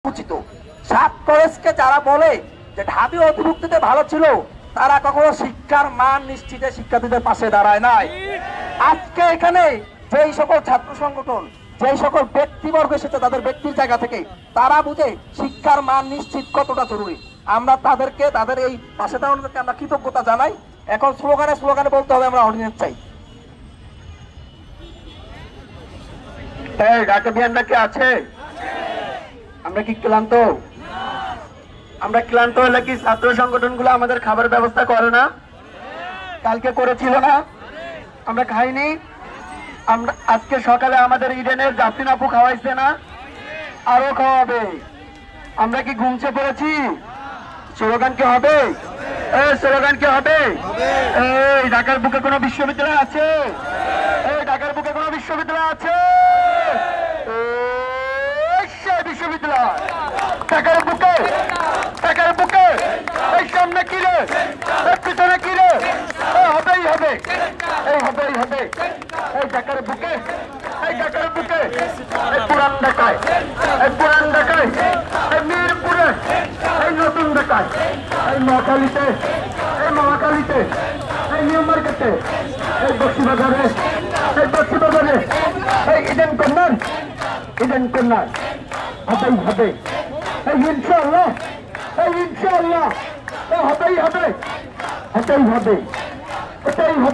উচিত। সাত কলেজকে যারা বলে যে ঢাবি অধিভুক্তিতে ভালো ছিল, তারা কখনো শিক্ষার মান নিশ্চিতে শিক্ষার্থীদের পাশে দাঁড়ায় নাই। আজকে এখানে যেই সকল ছাত্র সংগঠন, যেই সকল ব্যক্তিবর্গ এসেছে তাদের ব্যক্তির জায়গা থেকে, তারা বুঝে শিক্ষার মান নিশ্চিত কতটা জরুরি। আমরা তাদেরকে, তাদের এই পাশে দাঁড়ানোদেরকে আমরা কৃতজ্ঞতা জানাই। এখন স্লোগানে স্লোগানে বলতে হবে আমরা অর্ডিনেন্স চাই। ঢাকা বিয়ানরা কি আছে? আমরা কি ক্লান্ত? আমরা ক্লান্ত হলে কি ছাত্র সংগঠনগুলো আমাদের খাবার ব্যবস্থা করে না? কালকে করেছিল না? আমরা খাইনি? আমরা আজকে সকালে আমাদের ইডেনের জাফরিন আপু খাওয়াইছে না? আরো খাওয়াবে। আমরা কি ঘুমছে পড়েছি? স্লোগান কি হবে? স্লোগান কি হবে? এই ঢাকার বুকে কোনো বিশ্ববিদ্যালয় আছে? এই ঢাকার বুকে কোনো বিশ্ববিদ্যালয় আছে? বিশ্ববিদ্যালয় ঢাকার বুকে, ঢাকার বুকে। এই সামনে কি রে, পিছনে কি রে? হবেই হবে, এই হবেই হবে। এই ঢাকার বুকে, এই ঢাকার বুকে, এই পুরান ঢাকায়, এই পুরান ঢাকায়, এই মিরপুরে, এই নতুন ঢাকায়, এই নোয়াখালীতে, এই মহাখালীতে, এই নিউ মার্কেটে, এই বক্সিবাজারে, এই বক্সিবাজারে, এই ইডেন কর্নার, ইডেন কর্নার। হবেই হবে, এই ইনশাআল্লাহ, এই ইনশাআল্লাহ হবেই হবে, এটাই হবে, এটাই হবে।